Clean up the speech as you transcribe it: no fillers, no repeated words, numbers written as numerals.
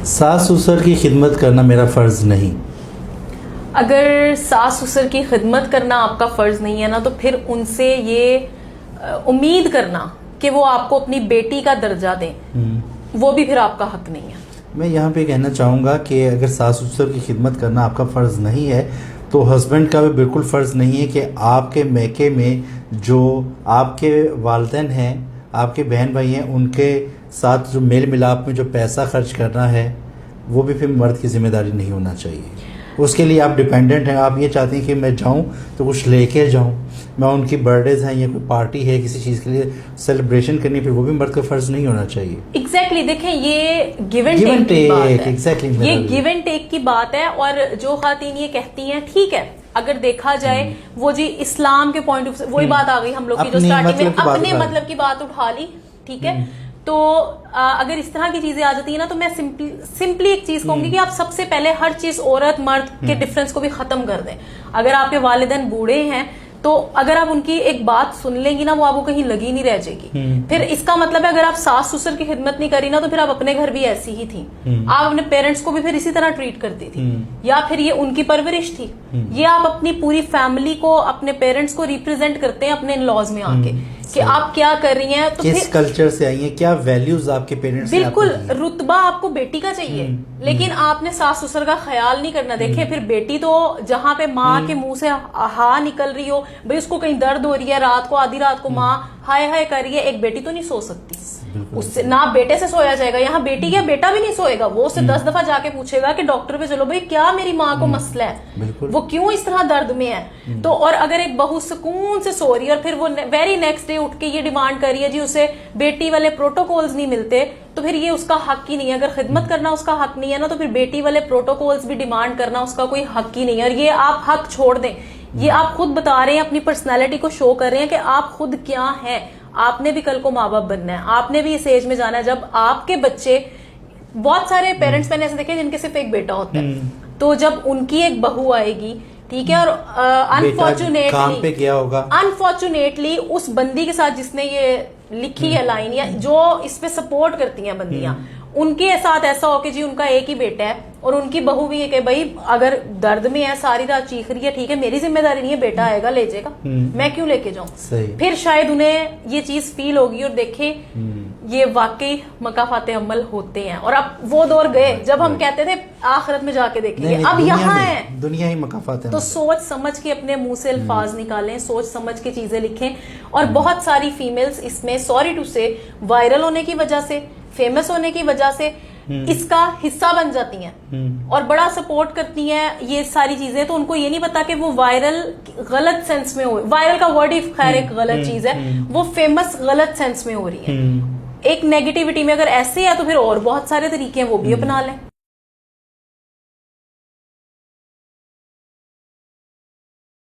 ساس سسر کی خدمت کرنا میرا فرض نہیں. اگر ساس سسر کی خدمت کرنا آپ کا فرض نہیں ہے نا، تو پھر ان سے یہ امید کرنا کہ وہ آپ کو اپنی بیٹی کا درجہ دیں، وہ بھی پھر آپ کا حق نہیں ہے. میں یہاں پہ کہنا چاہوں گا کہ اگر ساس سسر کی خدمت کرنا آپ کا فرض نہیں ہے تو ہسبینڈ کا بھی بالکل فرض نہیں ہے کہ آپ کے میکے میں جو آپ کے والدین ہیں، آپ کے بہن بھائی ہیں، ان کے ساتھ جو میل ملاپ میں جو پیسہ خرچ کرنا ہے وہ بھی پھر مرد کی ذمہ داری نہیں ہونا چاہیے. اس کے لیے آپ ڈیپینڈنٹ ہیں. آپ یہ چاہتے ہیں کہ میں جاؤں تو کچھ لے کے جاؤں، میں ان کی برتھ ڈیز ہیں یا کوئی پارٹی ہے کسی چیز کے لیے سیلیبریشن کرنی، پھر وہ بھی مرد کا فرض نہیں ہونا چاہیے. ایگزیکٹلی دیکھیں یہ گیو اینڈ ٹیک کی بات ہے، یہ گیو اینڈ ٹیک کی بات ہے. اور جو خواتین یہ کہتی ہیں ٹھیک ہے، اگر دیکھا جائے وہ جی اسلام کے پوائنٹ آف وہی بات آ گئی ہم لوگ کی جو اسٹارٹنگ میں اپنے مطلب کی بات اٹھا لی، ٹھیک ہے. تو اگر اس طرح کی چیزیں آ جاتی ہیں نا، تو میں سمپلی ایک چیز کہوں گی کہ آپ سب سے پہلے ہر چیز عورت مرد کے ڈفرنس کو بھی ختم کر دیں. اگر آپ کے والدین بوڑھے ہیں تو اگر آپ ان کی ایک بات سن لیں گی نا، وہ آپ کو کہیں لگی نہیں رہ جائے گی. پھر اس کا مطلب ہے اگر آپ ساس سسر کی خدمت نہیں کری نا، تو پھر آپ اپنے گھر بھی ایسی ہی تھی، آپ اپنے پیرنٹس کو بھی پھر اسی طرح ٹریٹ کرتی تھی، یا پھر یہ ان کی پرورش تھی. یہ آپ اپنی پوری فیملی کو، اپنے پیرنٹس کو ریپرزینٹ کرتے ہیں اپنے ان لاز میں آ کے کہ آپ کیا کر رہی ہیں. تو کس کلچر سے آئی ہیں، کیا ویلیوز آپ کے پیرنٹس، بالکل رتبہ آپ کو بیٹی کا چاہیے، لیکن آپ نے ساس سسر کا خیال نہیں کرنا. دیکھیں پھر بیٹی تو جہاں پہ ماں کے منہ سے ہا نکل رہی ہو، بھئی اس کو کہیں درد ہو رہی ہے رات کو، آدھی رات کو ماں ہائے ہائے کر رہی ہے، ایک بیٹی تو نہیں سو سکتی. اس سے نہ بیٹے سے سویا جائے گا، یہاں بیٹی کیا بیٹا بھی نہیں سوئے گا. وہ اسے 10 دفعہ جا کے پوچھے گا کہ ڈاکٹر پہ چلو بھائی کیا میری ماں کو مسئلہ ہے، وہ کیوں اس طرح درد میں ہے. تو اور اگر ایک بہو سکون سے سو رہی ہے اور پھر وہ ویری نیکسٹ ڈے اٹھ کے یہ ڈیمانڈ کر رہی ہے جی اسے بیٹی والے پروٹوکولز نہیں ملتے، تو پھر یہ اس کا حق ہی نہیں ہے. اگر خدمت کرنا اس کا حق نہیں ہے نا، تو پھر بیٹی والے پروٹوکولز بھی ڈیمانڈ کرنا اس کا کوئی حق ہی نہیں ہے. اور یہ آپ حق چھوڑ دیں، یہ آپ خود بتا رہے ہیں، اپنی پرسنالٹی کو شو کر رہے ہیں کہ آپ خود کیا ہیں. آپ نے بھی کل کو ماں باپ بننا ہے، آپ نے بھی اس ایج میں جانا ہے جب آپ کے بچے، بہت سارے پیرنٹس میں نے ایسے دیکھے جن کے صرف ایک بیٹا ہوتا ہے، تو جب ان کی ایک بہو آئے گی، ٹھیک ہے، اور انفارچونیٹلی اس بندی کے ساتھ جس نے یہ لکھی ہے لائن، یا جو اس پہ سپورٹ کرتی ہیں بندیاں، ان کے ساتھ ایسا ہو کہ جی ان کا ایک ہی بیٹا ہے اور ان کی بہو بھی ہے کہ بھائی اگر درد میں ہے ساری رات چیخ رہی ہے، ٹھیک ہے میری ذمہ داری نہیں ہے، بیٹا آئے گا لے جائے گا، میں کیوں لے کے جاؤں. پھر شاید انہیں یہ چیز فیل ہوگی اور دیکھیں یہ واقعی مکافات عمل ہوتے ہیں. اور اب وہ دور گئے جب ہم کہتے تھے آخرت میں جا کے دیکھیں گے، اب یہاں ہے دنیا ہی مکافات. تو سوچ سمجھ کے اپنے منہ سے الفاظ نکالیں، سوچ سمجھ کے چیزیں لکھیں. اور بہت ساری فیمیلز اس میں سوری ٹو سے وائرل ہونے کی وجہ سے، فیمس ہونے کی وجہ سے اس کا حصہ بن جاتی ہیں اور بڑا سپورٹ کرتی ہیں یہ ساری چیزیں. تو ان کو یہ نہیں پتا کہ وہ وائرل غلط سینس میں ہو، وائرل کا ورڈ ہی خیر ایک غلط چیز ہے، وہ فیمس غلط سینس میں ہو رہی ہے. ایک نیگیٹیوٹی میں اگر ایسے ہے تو پھر اور بہت سارے طریقے ہیں وہ بھی اپنا لیں.